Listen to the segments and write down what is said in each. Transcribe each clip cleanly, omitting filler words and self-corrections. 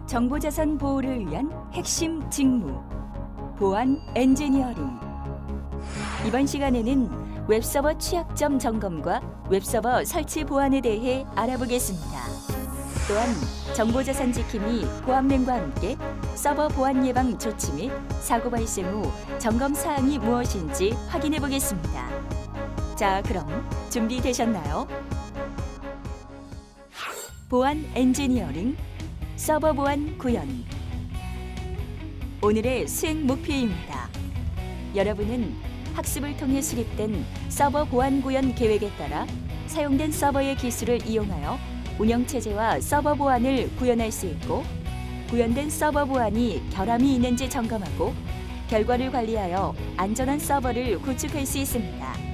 정보자산 보호를 위한 핵심 직무, 보안 엔지니어링. 이번 시간에는 웹서버 취약점 점검과 웹서버 설치 보안에 대해 알아보겠습니다. 또한 정보자산 지킴이 보안맨과 함께 서버 보안 예방 조치 및 사고 발생 후 점검 사항이 무엇인지 확인해 보겠습니다. 자, 그럼 준비되셨나요? 보안 엔지니어링, 서버 보안 구현. 오늘의 수행 목표입니다. 여러분은 학습을 통해 수립된 서버 보안 구현 계획에 따라 사용된 서버의 기술을 이용하여 운영체제와 서버 보안을 구현할 수 있고, 구현된 서버 보안이 결함이 있는지 점검하고 결과를 관리하여 안전한 서버를 구축할 수 있습니다.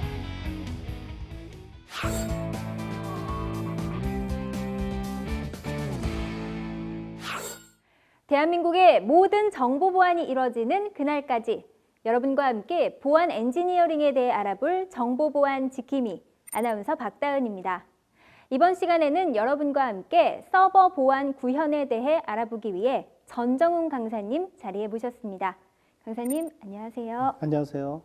대한민국의 모든 정보 보안이 이뤄지는 그날까지 여러분과 함께 보안 엔지니어링에 대해 알아볼 정보 보안 지킴이 아나운서 박다은입니다. 이번 시간에는 여러분과 함께 서버 보안 구현에 대해 알아보기 위해 전정훈 강사님 자리해 모셨습니다. 강사님, 안녕하세요. 안녕하세요.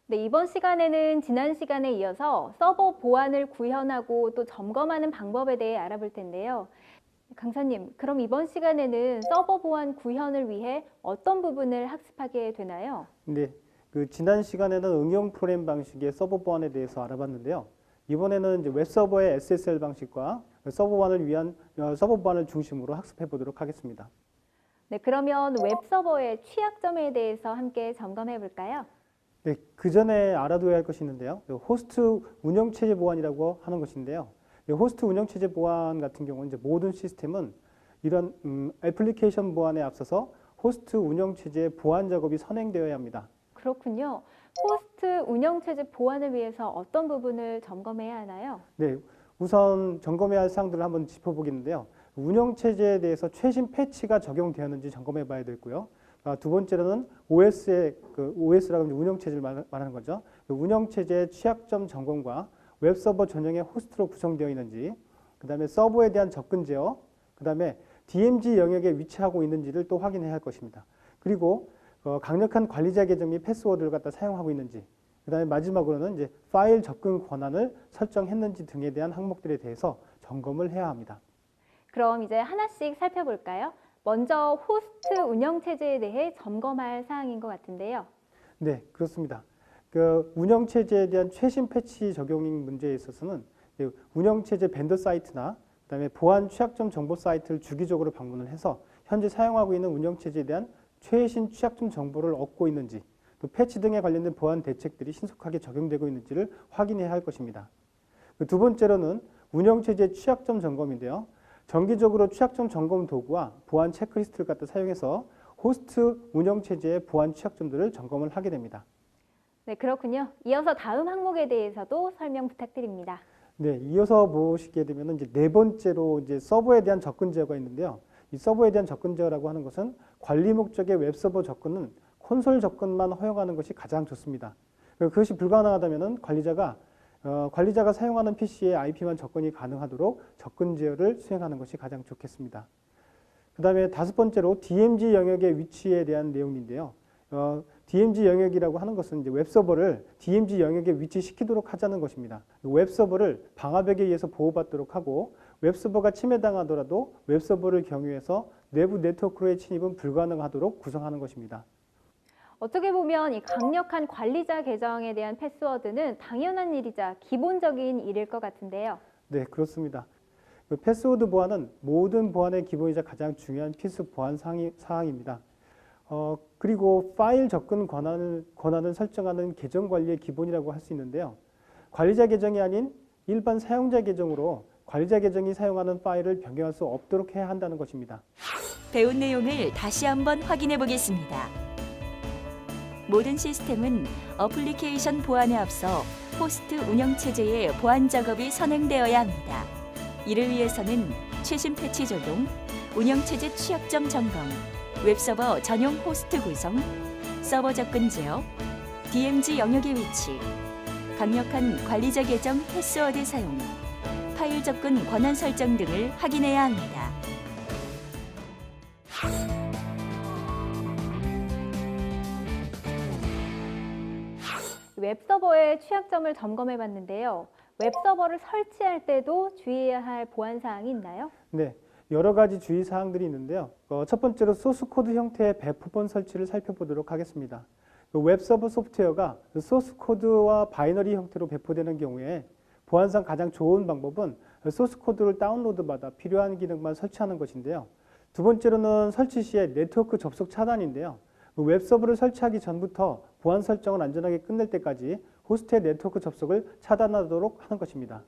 네, 이번 시간에는 지난 시간에 이어서 서버 보안을 구현하고 또 점검하는 방법에 대해 알아볼 텐데요. 강사님, 그럼 이번 시간에는 서버 보안 구현을 위해 어떤 부분을 학습하게 되나요? 네, 지난 시간에는 응용 프로그램 방식의 서버 보안에 대해서 알아봤는데요. 이번에는 이제 웹서버의 SSL 방식과 서버 보안을 위한 서버 보안을 중심으로 학습해 보도록 하겠습니다. 네, 그러면 웹서버의 취약점에 대해서 함께 점검해 볼까요? 네, 그 전에 알아둬야 할 것이 있는데요. 호스트 운영체제 보안이라고 하는 것인데요. 호스트 운영체제 보안 같은 경우는 이제 모든 시스템은 이런 애플리케이션 보안에 앞서서 호스트 운영체제 보안 작업이 선행되어야 합니다. 그렇군요. 호스트 운영체제 보안을 위해서 어떤 부분을 점검해야 하나요? 네, 우선 점검해야 할 사항들을 한번 짚어보겠는데요. 운영체제에 대해서 최신 패치가 적용되었는지 점검해 봐야 되고요. 두 번째로는 OS라고 하면 운영체제를 말하는 거죠. 운영체제의 취약점 점검과 웹서버 전용의 호스트로 구성되어 있는지, 그 다음에 서버에 대한 접근 제어, 그 다음에 DMZ 영역에 위치하고 있는지를 또 확인해야 할 것입니다. 그리고 강력한 관리자 계정 및 패스워드를 갖다 사용하고 있는지, 그 다음에 마지막으로는 이제 파일 접근 권한을 설정했는지 등에 대한 항목들에 대해서 점검을 해야 합니다. 그럼 이제 하나씩 살펴볼까요? 먼저 호스트 운영체제에 대해 점검할 사항인 것 같은데요. 네, 그렇습니다. 운영체제에 대한 최신 패치 적용 문제에 있어서는 운영체제 벤더 사이트나 그다음에 보안 취약점 정보 사이트를 주기적으로 방문을 해서 현재 사용하고 있는 운영체제에 대한 최신 취약점 정보를 얻고 있는지, 또 패치 등에 관련된 보안 대책들이 신속하게 적용되고 있는지를 확인해야 할 것입니다. 두 번째로는 운영체제 취약점 점검인데요. 정기적으로 취약점 점검 도구와 보안 체크리스트를 갖다 사용해서 호스트 운영체제의 보안 취약점들을 점검을 하게 됩니다. 네, 그렇군요. 이어서 다음 항목에 대해서도 설명 부탁드립니다. 네, 이어서 보시게 되면 이제 네 번째로 이제 서버에 대한 접근 제어가 있는데요. 이 서버에 대한 접근 제어라고 하는 것은 관리 목적의 웹서버 접근은 콘솔 접근만 허용하는 것이 가장 좋습니다. 그것이 불가능하다면 관리자가 사용하는 PC의 IP만 접근이 가능하도록 접근 제어를 수행하는 것이 가장 좋겠습니다. 그 다음에 다섯 번째로 DMZ 영역의 위치에 대한 내용인데요. DMZ 영역이라고 하는 것은 이제 웹서버를 DMZ 영역에 위치시키도록 하자는 것입니다. 웹서버를 방화벽에 의해서 보호받도록 하고 웹서버가 침해당하더라도 웹서버를 경유해서 내부 네트워크로의 침입은 불가능하도록 구성하는 것입니다. 어떻게 보면 이 강력한 관리자 계정에 대한 패스워드는 당연한 일이자 기본적인 일일 것 같은데요. 네, 그렇습니다. 패스워드 보안은 모든 보안의 기본이자 가장 중요한 필수 보안 사항입니다. 그리고 파일 접근 권한을 설정하는 계정 관리의 기본이라고 할 수 있는데요. 관리자 계정이 아닌 일반 사용자 계정으로 관리자 계정이 사용하는 파일을 변경할 수 없도록 해야 한다는 것입니다. 배운 내용을 다시 한번 확인해 보겠습니다. 모든 시스템은 어플리케이션 보안에 앞서 호스트 운영체제의 보안 작업이 선행되어야 합니다. 이를 위해서는 최신 패치 적용, 운영체제 취약점 점검, 웹서버 전용 호스트 구성, 서버 접근 제어, DMZ 영역의 위치, 강력한 관리자 계정 패스워드 사용, 파일 접근 권한 설정 등을 확인해야 합니다. 웹서버의 취약점을 점검해 봤는데요. 웹서버를 설치할 때도 주의해야 할 보안 사항이 있나요? 네, 여러 가지 주의 사항들이 있는데요. 첫 번째로 소스 코드 형태의 배포본 설치를 살펴보도록 하겠습니다. 웹서버 소프트웨어가 소스 코드와 바이너리 형태로 배포되는 경우에 보안상 가장 좋은 방법은 소스 코드를 다운로드받아 필요한 기능만 설치하는 것인데요. 두 번째로는 설치 시에 네트워크 접속 차단인데요. 웹서버를 설치하기 전부터 보안 설정을 안전하게 끝낼 때까지 호스트의 네트워크 접속을 차단하도록 하는 것입니다.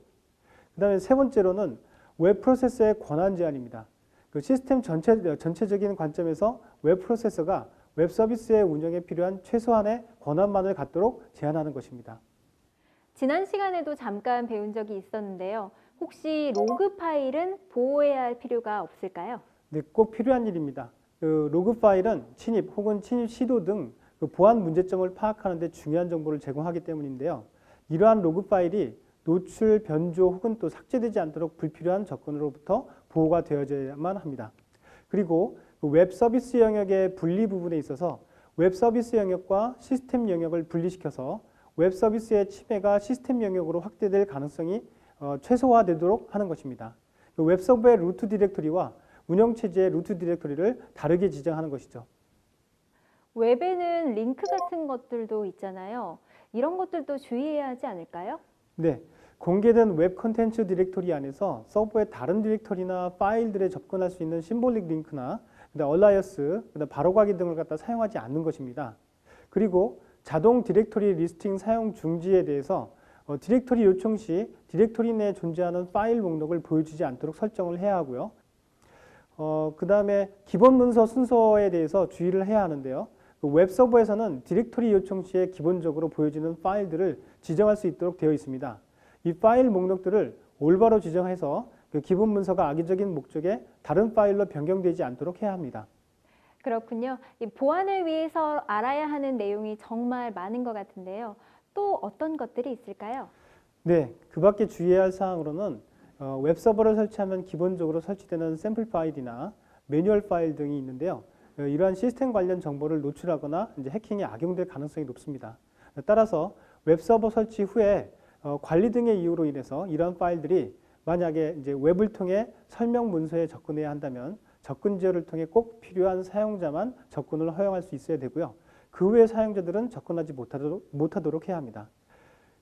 그 다음에 세 번째로는 웹 프로세서의 권한 제한입니다. 시스템 전체적인 관점에서 웹 프로세서가 웹 서비스의 운영에 필요한 최소한의 권한만을 갖도록 제한하는 것입니다. 지난 시간에도 잠깐 배운 적이 있었는데요. 혹시 로그 파일은 보호해야 할 필요가 없을까요? 네, 꼭 필요한 일입니다. 로그 파일은 침입 혹은 침입 시도 등 보안 문제점을 파악하는 데 중요한 정보를 제공하기 때문인데요. 이러한 로그 파일이 노출, 변조 혹은 또 삭제되지 않도록 불필요한 접근으로부터 보호가 되어져야만 합니다. 그리고 웹 서비스 영역의 분리 부분에 있어서 웹 서비스 영역과 시스템 영역을 분리시켜서 웹 서비스의 침해가 시스템 영역으로 확대될 가능성이 최소화되도록 하는 것입니다. 웹 서버의 루트 디렉토리와 운영체제의 루트 디렉토리를 다르게 지정하는 것이죠. 웹에는 링크 같은 것들도 있잖아요. 이런 것들도 주의해야 하지 않을까요? 네, 공개된 웹 콘텐츠 디렉토리 안에서 서버의 다른 디렉토리나 파일들에 접근할 수 있는 심볼릭 링크나 얼라이어스, 바로가기 등을 갖다 사용하지 않는 것입니다. 그리고 자동 디렉토리 리스팅 사용 중지에 대해서 디렉토리 요청 시 디렉토리 내에 존재하는 파일 목록을 보여주지 않도록 설정을 해야 하고요. 그 다음에 기본 문서 순서에 대해서 주의를 해야 하는데요. 웹 서버에서는 디렉토리 요청 시에 기본적으로 보여지는 파일들을 지정할 수 있도록 되어 있습니다. 이 파일 목록들을 올바로 지정해서 그 기본 문서가 악의적인 목적에 다른 파일로 변경되지 않도록 해야 합니다. 그렇군요. 이 보안을 위해서 알아야 하는 내용이 정말 많은 것 같은데요. 또 어떤 것들이 있을까요? 네, 그 밖에 주의해야 할 사항으로는 웹 서버를 설치하면 기본적으로 설치되는 샘플 파일이나 매뉴얼 파일 등이 있는데요. 이러한 시스템 관련 정보를 노출하거나 이제 해킹에 악용될 가능성이 높습니다. 따라서 웹 서버 설치 후에 관리 등의 이유로 인해서 이러한 파일들이 만약에 이제 웹을 통해 설명 문서에 접근해야 한다면 접근 제어를 통해 꼭 필요한 사용자만 접근을 허용할 수 있어야 되고요. 그 외의 사용자들은 접근하지 못하도록 해야 합니다.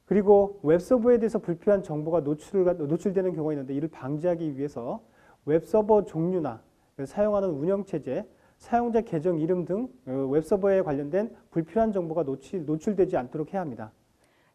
그리고 웹서버에 대해서 불필요한 정보가 노출되는 경우가 있는데 이를 방지하기 위해서 웹서버 종류나 사용하는 운영체제, 사용자 계정 이름 등 웹서버에 관련된 불필요한 정보가 노출되지 않도록 해야 합니다.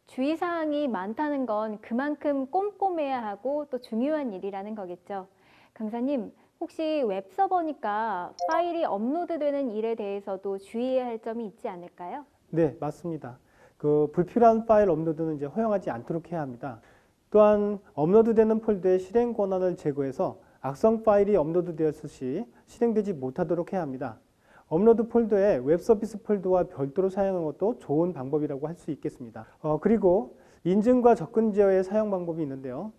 주의사항이 많다는 건 그만큼 꼼꼼해야 하고 또 중요한 일이라는 거겠죠. 강사님, 혹시 웹서버니까 파일이 업로드되는 일에 대해서도 주의해야 할 점이 있지 않을까요? 네, 맞습니다. 불필요한 파일 업로드는 이제 허용하지 않도록 해야 합니다. 또한 업로드되는 폴더의 실행 권한을 제거해서 악성 파일이 업로드되었을 시 실행되지 못하도록 해야 합니다. 업로드 폴더에 웹 서비스 폴더와 별도로 사용하는 것도 좋은 방법이라고 할 수 있겠습니다. 그리고 인증과 접근 제어의 사용 방법이 있는데요.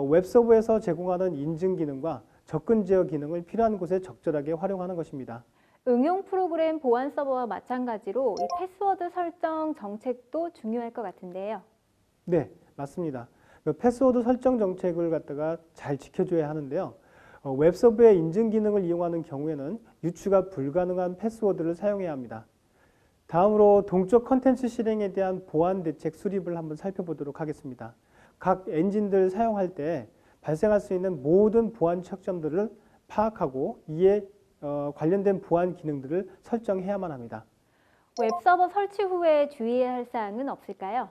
웹 서버에서 제공하는 인증 기능과 접근 제어 기능을 필요한 곳에 적절하게 활용하는 것입니다. 응용 프로그램 보안 서버와 마찬가지로 이 패스워드 설정 정책도 중요할 것 같은데요. 네, 맞습니다. 패스워드 설정 정책을 갖다가 잘 지켜줘야 하는데요. 웹 서버의 인증 기능을 이용하는 경우에는 유추가 불가능한 패스워드를 사용해야 합니다. 다음으로 동적 컨텐츠 실행에 대한 보안 대책 수립을 한번 살펴보도록 하겠습니다. 각 엔진들 사용할 때 발생할 수 있는 모든 보안 취약점들을 파악하고 이에 관련된 보안 기능들을 설정해야만 합니다. 웹서버 설치 후에 주의해야 할 사항은 없을까요?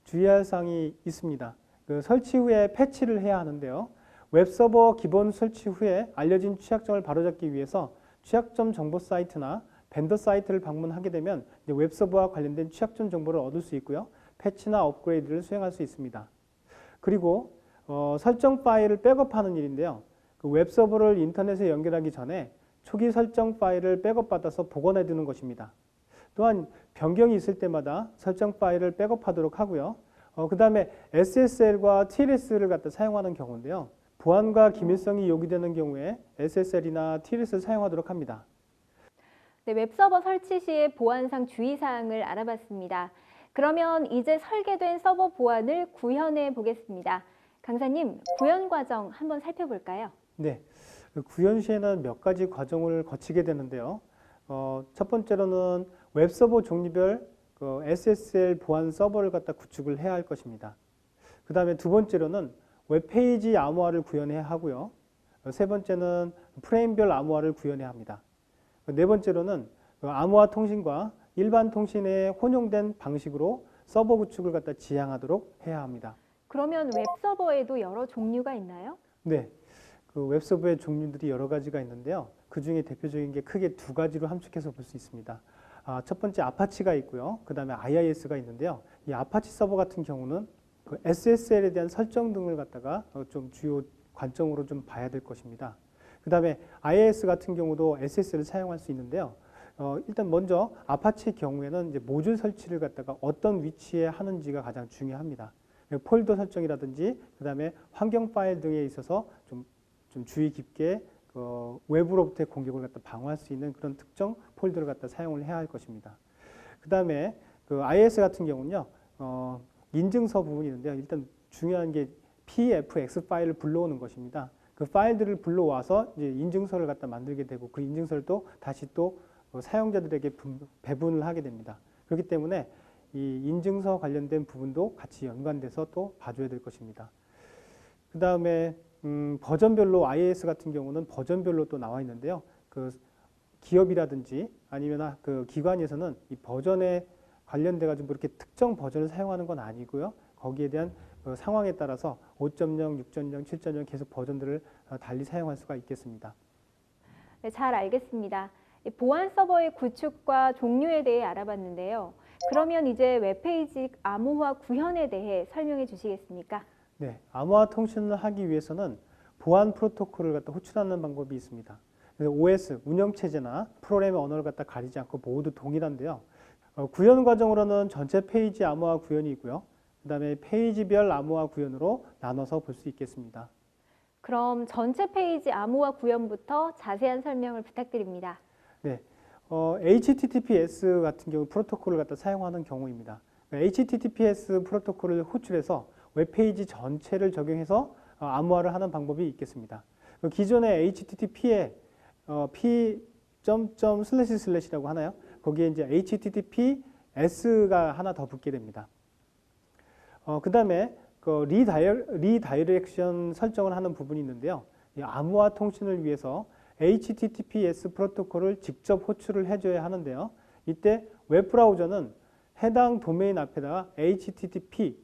주의할 사항이 있습니다. 설치 후에 패치를 해야 하는데요. 웹서버 기본 설치 후에 알려진 취약점을 바로잡기 위해서 취약점 정보 사이트나 벤더 사이트를 방문하게 되면 웹서버와 관련된 취약점 정보를 얻을 수 있고요. 패치나 업그레이드를 수행할 수 있습니다. 그리고 설정 파일을 백업하는 일인데요. 웹서버를 인터넷에 연결하기 전에 초기 설정 파일을 백업받아서 복원해 두는 것입니다. 또한 변경이 있을 때마다 설정 파일을 백업하도록 하고요. 그 다음에 SSL과 TLS를 갖다 사용하는 경우인데요. 보안과 기밀성이 요구되는 경우에 SSL이나 TLS를 사용하도록 합니다. 네, 웹서버 설치 시의 보안상 주의사항을 알아봤습니다. 그러면 이제 설계된 서버 보안을 구현해 보겠습니다. 강사님, 구현 과정 한번 살펴볼까요? 네, 구현 시에는 몇 가지 과정을 거치게 되는데요. 첫 번째로는 웹서버 종류별 SSL 보안 서버를 갖다 구축을 해야 할 것입니다. 그 다음에 두 번째로는 웹페이지 암호화를 구현해야 하고요. 세 번째는 프레임별 암호화를 구현해야 합니다. 네 번째로는 암호화 통신과 일반 통신에 혼용된 방식으로 서버 구축을 갖다 지향하도록 해야 합니다. 그러면 웹서버에도 여러 종류가 있나요? 네, 그 웹서버의 종류들이 여러 가지가 있는데요. 그 중에 대표적인 게 크게 두 가지로 함축해서 볼 수 있습니다. 첫 번째 아파치가 있고요. 그 다음에 IIS가 있는데요. 이 아파치 서버 같은 경우는 그 SSL에 대한 설정 등을 갖다가 좀 주요 관점으로 좀 봐야 될 것입니다. 그 다음에 IIS 같은 경우도 SSL을 사용할 수 있는데요. 일단 먼저 아파치의 경우에는 이제 모듈 설치를 갖다가 어떤 위치에 하는지가 가장 중요합니다. 폴더 설정이라든지 그 다음에 환경 파일 등에 있어서 좀 주의 깊게 외부로부터의 공격을 갖다 방어할 수 있는 그런 특정 폴더를 갖다 사용을 해야 할 것입니다. 그 다음에 그 IIS 같은 경우는요, 인증서 부분이 있는데요. 일단 중요한 게 PFX 파일을 불러오는 것입니다. 그 파일들을 불러와서 이제 인증서를 갖다 만들게 되고 그 인증서를 또 다시 또 사용자들에게 배분을 하게 됩니다. 그렇기 때문에 이 인증서 관련된 부분도 같이 연관돼서 또 봐줘야 될 것입니다. 그 다음에 버전별로 IIS 같은 경우는 버전별로 또 나와 있는데요. 그 기업이라든지 아니면 그 기관에서는 이 버전에 관련돼 가지고 이렇게 특정 버전을 사용하는 건 아니고요. 거기에 대한 그 상황에 따라서 5.0, 6.0, 7.0 계속 버전들을 달리 사용할 수가 있겠습니다. 네, 잘 알겠습니다. 보안 서버의 구축과 종류에 대해 알아봤는데요. 그러면 이제 웹페이지 암호화 구현에 대해 설명해 주시겠습니까? 네, 암호화 통신을 하기 위해서는 보안 프로토콜을 갖다 호출하는 방법이 있습니다. 그래서 OS, 운영체제나 프로그램의 언어를 갖다 가리지 않고 모두 동일한데요. 구현 과정으로는 전체 페이지 암호화 구현이 있고요. 그 다음에 페이지별 암호화 구현으로 나눠서 볼 수 있겠습니다. 그럼 전체 페이지 암호화 구현부터 자세한 설명을 부탁드립니다. 네, HTTPS 같은 경우 프로토콜을 갖다 사용하는 경우입니다. HTTPS 프로토콜을 호출해서 웹페이지 전체를 적용해서 암호화를 하는 방법이 있겠습니다. 기존의 HTTP에 p.//라고 하나요? 거기에 이제 HTTPS가 하나 더 붙게 됩니다. 그 다음에 그 리다이렉션 설정을 하는 부분이 있는데요. 이 암호화 통신을 위해서 HTTPS 프로토콜을 직접 호출을 해줘야 하는데요. 이때 웹브라우저는 해당 도메인 앞에다가 http://가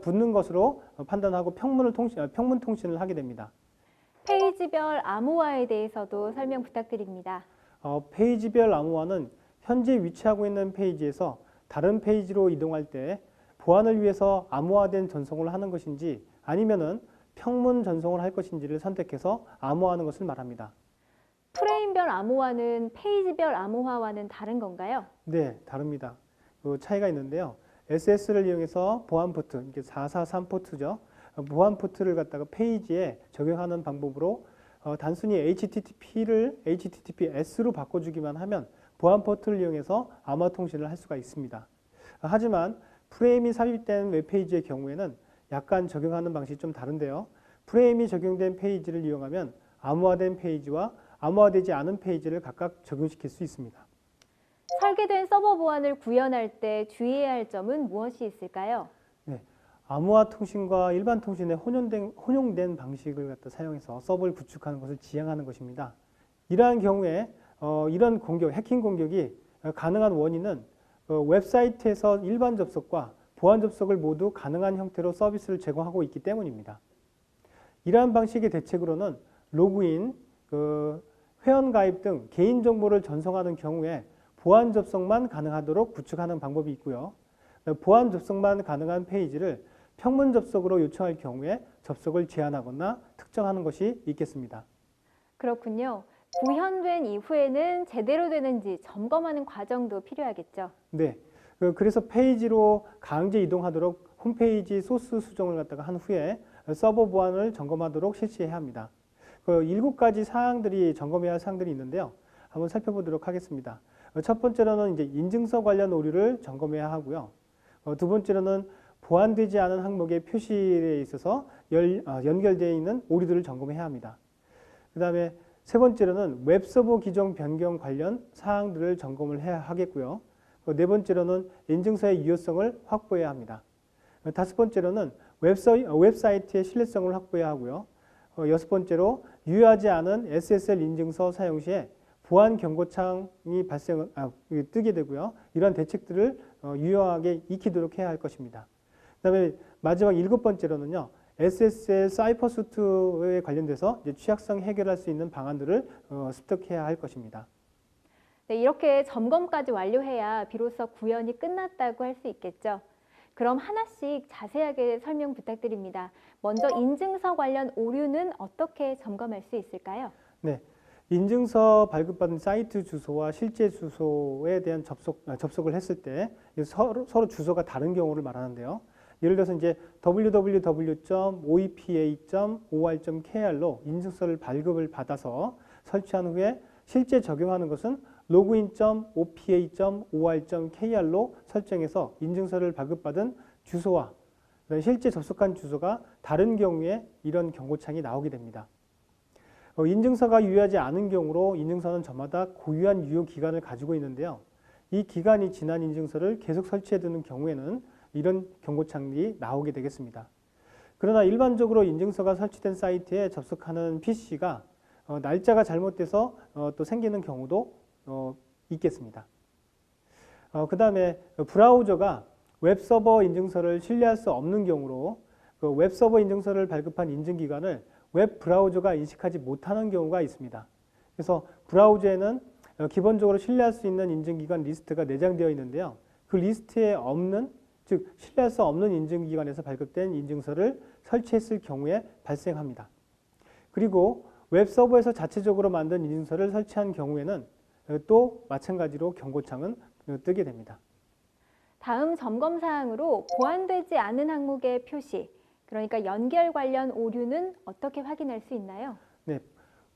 붙는 것으로 판단하고 평문 통신을 하게 됩니다. 페이지별 암호화에 대해서도 설명 부탁드립니다. 페이지별 암호화는 현재 위치하고 있는 페이지에서 다른 페이지로 이동할 때 보안을 위해서 암호화된 전송을 하는 것인지 아니면은 평문 전송을 할 것인지를 선택해서 암호화하는 것을 말합니다. 프레임별 암호화는 페이지별 암호화와는 다른 건가요? 네, 다릅니다. 그 차이가 있는데요. SS를 이용해서 보안 포트, 이게 443 포트죠. 보안 포트를 갖다가 페이지에 적용하는 방법으로 단순히 HTTP를 HTTPS로 바꿔주기만 하면 보안 포트를 이용해서 암호화 통신을 할 수가 있습니다. 하지만 프레임이 삽입된 웹페이지의 경우에는 약간 적용하는 방식이 좀 다른데요. 프레임이 적용된 페이지를 이용하면 암호화된 페이지와 암호화되지 않은 페이지를 각각 적용시킬 수 있습니다. 설계된 서버 보안을 구현할 때 주의해야 할 점은 무엇이 있을까요? 네, 암호화 통신과 일반 통신의 혼용된 방식을 갖다 사용해서 서버를 구축하는 것을 지향하는 것입니다. 이러한 경우에 이런 해킹 공격이 가능한 원인은 웹사이트에서 일반 접속과 보안 접속을 모두 가능한 형태로 서비스를 제공하고 있기 때문입니다. 이러한 방식의 대책으로는 로그인, 회원 가입 등 개인정보를 전송하는 경우에 보안 접속만 가능하도록 구축하는 방법이 있고요. 보안 접속만 가능한 페이지를 평문 접속으로 요청할 경우에 접속을 제한하거나 특정하는 것이 있겠습니다. 그렇군요. 구현된 이후에는 제대로 되는지 점검하는 과정도 필요하겠죠. 네. 그래서 페이지로 강제 이동하도록 홈페이지 소스 수정을 갖다가 한 후에 서버 보안을 점검하도록 실시해야 합니다. 7가지 사항들이 점검해야 할 사항들이 있는데요. 한번 살펴보도록 하겠습니다. 첫 번째로는 이제 인증서 관련 오류를 점검해야 하고요. 두 번째로는 보완되지 않은 항목의 표시에 있어서 연결되어 있는 오류들을 점검해야 합니다. 그 다음에 세 번째로는 웹서버 기종 변경 관련 사항들을 점검을 해야 하겠고요. 네 번째로는 인증서의 유효성을 확보해야 합니다. 다섯 번째로는 웹사이트의 신뢰성을 확보해야 하고요. 여섯 번째로 유효하지 않은 SSL 인증서 사용 시에 보안 경고창이 뜨게 되고요. 이러한 대책들을 유효하게 익히도록 해야 할 것입니다. 그다음에 마지막 7번째로는요. SSL 사이퍼스투에 관련돼서 이제 취약성 해결할 수 있는 방안들을 습득해야 할 것입니다. 네, 이렇게 점검까지 완료해야 비로소 구현이 끝났다고 할 수 있겠죠. 그럼 하나씩 자세하게 설명 부탁드립니다. 먼저 인증서 관련 오류는 어떻게 점검할 수 있을까요? 네, 인증서 발급받은 사이트 주소와 실제 주소에 대한 접속을 했을 때 서로 주소가 다른 경우를 말하는데요. 예를 들어서 이제 www.oepa.or.kr로 인증서를 발급을 받아서 설치한 후에 실제 적용하는 것은 login.opa.or.kr로 설정해서 인증서를 발급받은 주소와 실제 접속한 주소가 다른 경우에 이런 경고창이 나오게 됩니다. 인증서가 유효하지 않은 경우로 인증서는 저마다 고유한 유효 기간을 가지고 있는데요. 이 기간이 지난 인증서를 계속 설치해 두는 경우에는 이런 경고창이 나오게 되겠습니다. 그러나 일반적으로 인증서가 설치된 사이트에 접속하는 PC가 날짜가 잘못돼서 또 생기는 경우도 있겠습니다. 그 다음에 브라우저가 웹서버 인증서를 신뢰할 수 없는 경우로 웹서버 인증서를 발급한 인증기간을 웹 브라우저가 인식하지 못하는 경우가 있습니다. 그래서 브라우저에는 기본적으로 신뢰할 수 있는 인증기간 리스트가 내장되어 있는데요. 그 리스트에 없는, 즉 신뢰할 수 없는 인증기관에서 발급된 인증서를 설치했을 경우에 발생합니다. 그리고 웹서버에서 자체적으로 만든 인증서를 설치한 경우에는 또 마찬가지로 경고창은 뜨게 됩니다. 다음 점검 사항으로 보완되지 않은 항목의 표시, 그러니까 연결 관련 오류는 어떻게 확인할 수 있나요? 네,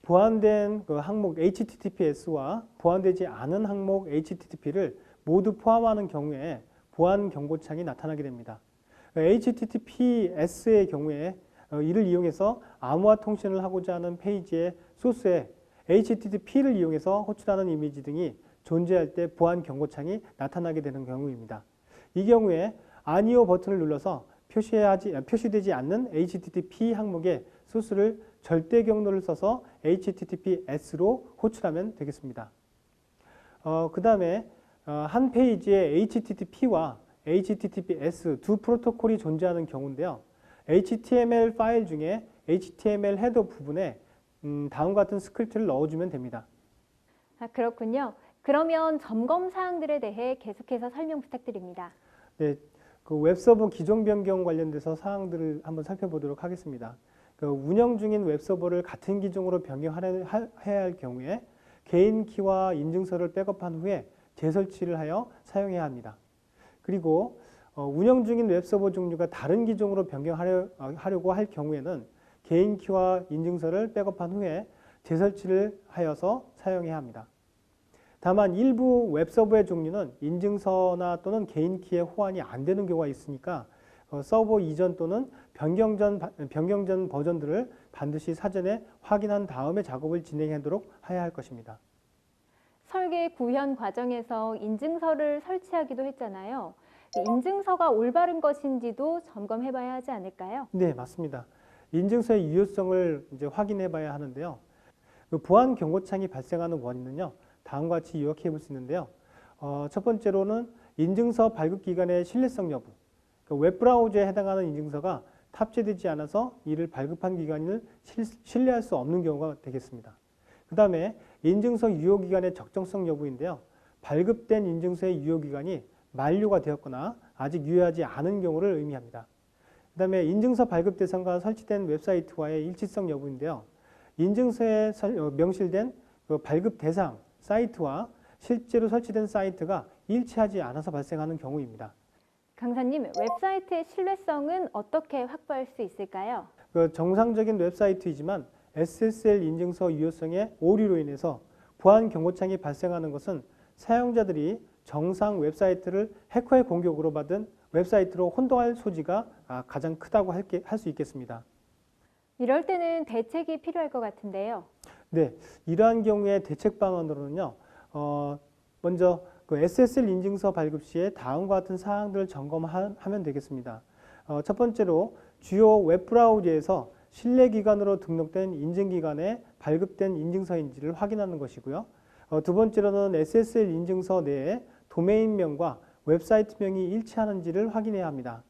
보완된 그 항목 HTTPS와 보완되지 않은 항목 HTTP를 모두 포함하는 경우에 보안 경고창이 나타나게 됩니다. HTTPS의 경우에 이를 이용해서 암호화 통신을 하고자 하는 페이지의 소스에 HTTP를 이용해서 호출하는 이미지 등이 존재할 때 보안 경고창이 나타나게 되는 경우입니다. 이 경우에 아니오 버튼을 눌러서 표시되지 않는 HTTP 항목의 소스를 절대 경로를 써서 HTTPS로 호출하면 되겠습니다. 그 다음에 한 페이지에 HTTP와 HTTPS 두 프로토콜이 존재하는 경우인데요. HTML 파일 중에 HTML 헤더 부분에 다음과 같은 스크립트를 넣어주면 됩니다. 그렇군요. 그러면 점검 사항들에 대해 계속해서 설명 부탁드립니다. 네, 그 웹서버 기종 변경 관련돼서 사항들을 한번 살펴보도록 하겠습니다. 그 운영 중인 웹서버를 같은 기종으로 변경해야 할 경우에 개인 키와 인증서를 백업한 후에 재설치를 하여 사용해야 합니다. 그리고 운영 중인 웹서버 종류가 다른 기종으로 변경하려고 할 경우에는 개인 키와 인증서를 백업한 후에 재설치를 하여서 사용해야 합니다. 다만 일부 웹서버의 종류는 인증서나 또는 개인 키의 호환이 안 되는 경우가 있으니까 서버 이전 또는 변경 전 버전들을 반드시 사전에 확인한 다음에 작업을 진행하도록 해야 할 것입니다. 설계 구현 과정에서 인증서를 설치하기도 했잖아요. 인증서가 올바른 것인지도 점검해 봐야 하지 않을까요? 네, 맞습니다. 인증서의 유효성을 이제 확인해 봐야 하는데요. 그 보안 경고창이 발생하는 원인은요. 다음과 같이 요약해 볼 수 있는데요. 첫 번째로는 인증서 발급 기간의 신뢰성 여부. 웹브라우저에 해당하는 인증서가 탑재되지 않아서 이를 발급한 기간을 신뢰할 수 없는 경우가 되겠습니다. 그 다음에 인증서 유효기간의 적정성 여부인데요. 발급된 인증서의 유효기간이 만료가 되었거나 아직 유효하지 않은 경우를 의미합니다. 그 다음에 인증서 발급 대상과 설치된 웹사이트와의 일치성 여부인데요. 인증서에 명실된 그 발급 대상 사이트와 실제로 설치된 사이트가 일치하지 않아서 발생하는 경우입니다. 강사님, 웹사이트의 신뢰성은 어떻게 확보할 수 있을까요? 그 정상적인 웹사이트이지만 SSL 인증서 유효성의 오류로 인해서 보안 경고창이 발생하는 것은 사용자들이 정상 웹사이트를 해커의 공격으로 받은 웹사이트로 혼동할 소지가 가장 크다고 할 수 있겠습니다. 이럴 때는 대책이 필요할 것 같은데요. 네, 이러한 경우에 대책 방안으로는요, 먼저 그 SSL 인증서 발급 시에 다음과 같은 사항들을 점검하면 되겠습니다. 첫 번째로 주요 웹브라우저에서 신뢰기관으로 등록된 인증기관에 발급된 인증서인지를 확인하는 것이고요. 두 번째로는 SSL 인증서 내에 도메인명과 웹사이트명이 일치하는지를 확인해야 합니다.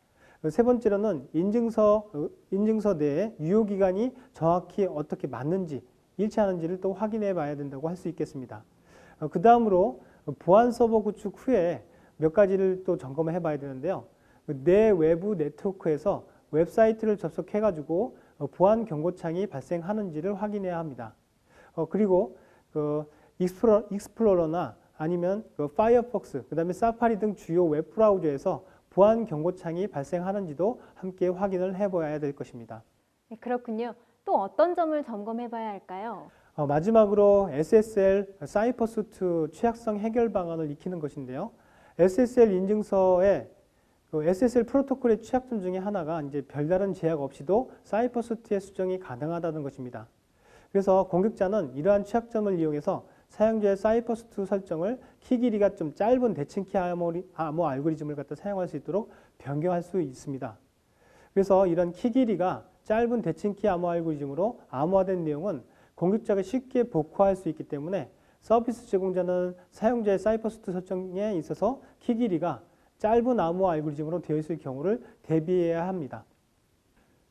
세 번째로는 인증서 내에 유효기간이 정확히 어떻게 맞는지 일치하는지를 또 확인해 봐야 된다고 할 수 있겠습니다. 그 다음으로 보안 서버 구축 후에 몇 가지를 또 점검해 봐야 되는데요. 내 외부 네트워크에서 웹사이트를 접속해 가지고 보안 경고창이 발생하는지를 확인해야 합니다. 그리고 그 익스플로러나 아니면 그 파이어폭스, 그 다음에 사파리 등 주요 웹브라우저에서 보안 경고창이 발생하는지도 함께 확인을 해봐야 될 것입니다. 네, 그렇군요. 또 어떤 점을 점검해 봐야 할까요? 마지막으로 SSL 사이퍼스투 취약성 해결 방안을 익히는 것인데요. SSL 인증서에 그 SSL 프로토콜의 취약점 중에 하나가 이제 별다른 제약 없이도 사이퍼스투의 수정이 가능하다는 것입니다. 그래서 공격자는 이러한 취약점을 이용해서 사용자의 사이퍼스투 설정을 키 길이가 좀 짧은 대칭키 암호 알고리즘을 갖다 사용할 수 있도록 변경할 수 있습니다. 그래서 이런 키 길이가 짧은 대칭키 암호 알고리즘으로 암호화된 내용은 공격자가 쉽게 복구할 수 있기 때문에 서비스 제공자는 사용자의 사이퍼스투 설정에 있어서 키 길이가 짧은 암호화 알고리즘으로 되어 있을 경우를 대비해야 합니다.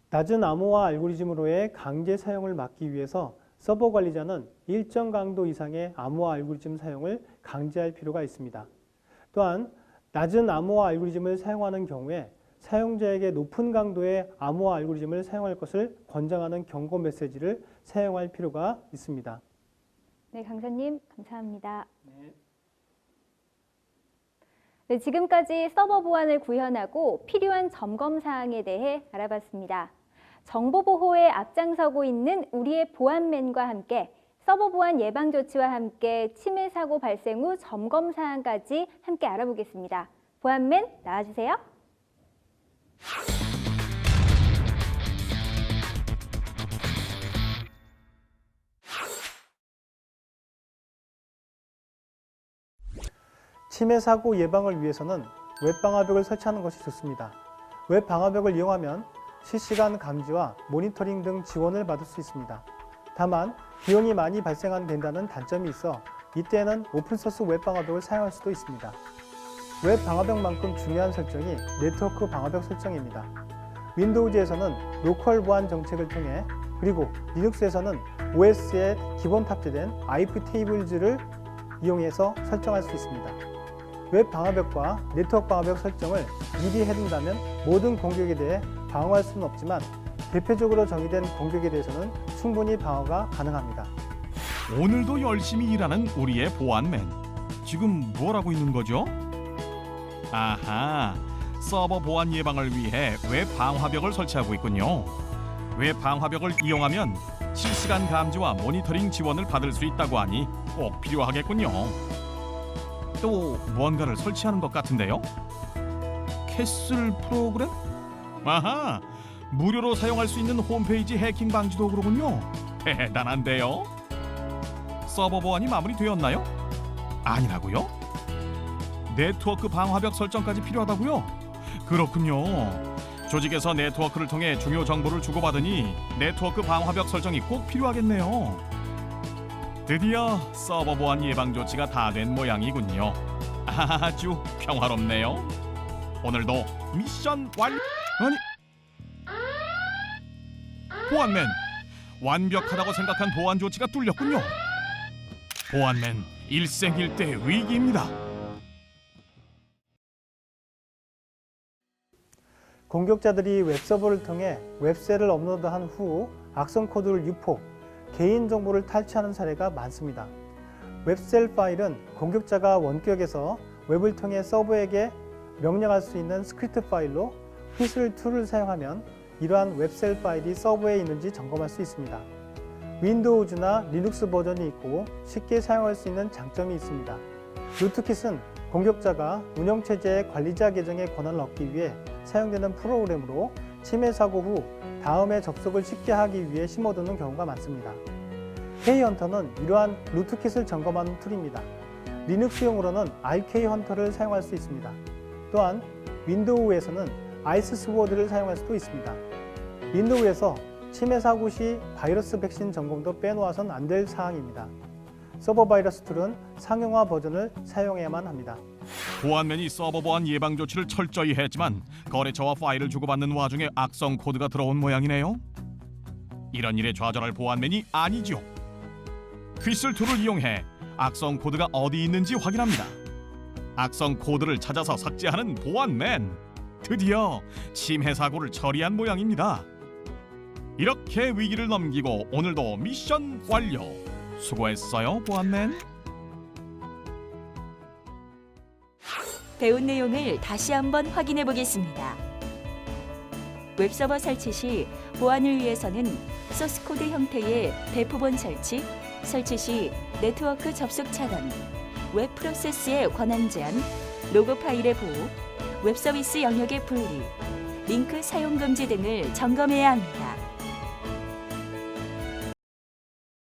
낮은 암호화 알고리즘으로의 강제 사용을 막기 위해서 서버 관리자는 일정 강도 이상의 암호화 알고리즘 사용을 강제할 필요가 있습니다. 또한 낮은 암호화 알고리즘을 사용하는 경우에 사용자에게 높은 강도의 암호화 알고리즘을 사용할 것을 권장하는 경고 메시지를 사용할 필요가 있습니다. 네, 강사님 감사합니다. 네, 지금까지 서버 보안을 구현하고 필요한 점검 사항에 대해 알아봤습니다. 정보 보호에 앞장서고 있는 우리의 보안맨과 함께 서버 보안 예방 조치와 함께 침해 사고 발생 후 점검 사항까지 함께 알아보겠습니다. 보안맨 나와주세요. 침해 사고 예방을 위해서는 웹방화벽을 설치하는 것이 좋습니다. 웹방화벽을 이용하면 실시간 감지와 모니터링 등 지원을 받을 수 있습니다. 다만 비용이 많이 발생된다는 단점이 있어 이때는 오픈소스 웹방화벽을 사용할 수도 있습니다. 웹방화벽만큼 중요한 설정이 네트워크 방화벽 설정입니다. 윈도우즈에서는 로컬 보안 정책을 통해 그리고 리눅스에서는 OS에 기본 탑재된 IP 테이블즈를 이용해서 설정할 수 있습니다. 웹 방화벽과 네트워크 방화벽 설정을 미리 해둔다면 모든 공격에 대해 방어할 수는 없지만 대표적으로 정의된 공격에 대해서는 충분히 방어가 가능합니다. 오늘도 열심히 일하는 우리의 보안맨. 지금 뭘 하고 있는 거죠? 아하, 서버 보안 예방을 위해 웹 방화벽을 설치하고 있군요. 웹 방화벽을 이용하면 실시간 감지와 모니터링 지원을 받을 수 있다고 하니 꼭 필요하겠군요. 또 무언가를 설치하는 것 같은데요? 캐슬 프로그램? 아하, 무료로 사용할 수 있는 홈페이지 해킹 방지 도구로군요. 대단한데요? 서버 보안이 마무리되었나요? 아니라고요? 네트워크 방화벽 설정까지 필요하다고요? 그렇군요. 조직에서 네트워크를 통해 중요 정보를 주고받으니 네트워크 방화벽 설정이 꼭 필요하겠네요. 드디어 서버 보안 예방 조치가 다 된 모양이군요. 아주 평화롭네요. 오늘도 미션 완... 아니... 보안맨! 완벽하다고 생각한 보안 조치가 뚫렸군요. 보안맨 일생일대 위기입니다. 공격자들이 웹서버를 통해 웹셀을 업로드한 후 악성 코드를 유포, 개인정보를 탈취하는 사례가 많습니다. 웹셀 파일은 공격자가 원격에서 웹을 통해 서버에게 명령할 수 있는 스크립트 파일로 휘슬2를 사용하면 이러한 웹셀 파일이 서버에 있는지 점검할 수 있습니다. 윈도우즈나 리눅스 버전이 있고 쉽게 사용할 수 있는 장점이 있습니다. 루트킷은 공격자가 운영체제의 관리자 계정의 권한을 얻기 위해 사용되는 프로그램으로 침해 사고 후 다음에 접속을 쉽게 하기 위해 심어두는 경우가 많습니다. K헌터는 이러한 루트킷을 점검하는 툴입니다. 리눅스용으로는 IK헌터를 사용할 수 있습니다. 또한 윈도우에서는 아이스스워드를 사용할 수도 있습니다. 윈도우에서 침해 사고 시 바이러스 백신 점검도 빼놓아선 안 될 사항입니다. 서버 바이러스 툴은 상용화 버전을 사용해야만 합니다. 보안맨이 서버 보안 예방 조치를 철저히 했지만 거래처와 파일을 주고받는 와중에 악성 코드가 들어온 모양이네요. 이런 일에 좌절할 보안맨이 아니죠. 휘슬2를 이용해 악성 코드가 어디 있는지 확인합니다. 악성 코드를 찾아서 삭제하는 보안맨. 드디어 침해 사고를 처리한 모양입니다. 이렇게 위기를 넘기고 오늘도 미션 완료. 수고했어요, 보안맨. 배운 내용을 다시 한번 확인해 보겠습니다. 웹서버 설치 시 보안을 위해서는 소스코드 형태의 배포본 설치, 설치 시 네트워크 접속 차단, 웹 프로세스의 권한 제한, 로그 파일의 보호, 웹 서비스 영역의 분리, 링크 사용 금지 등을 점검해야 합니다.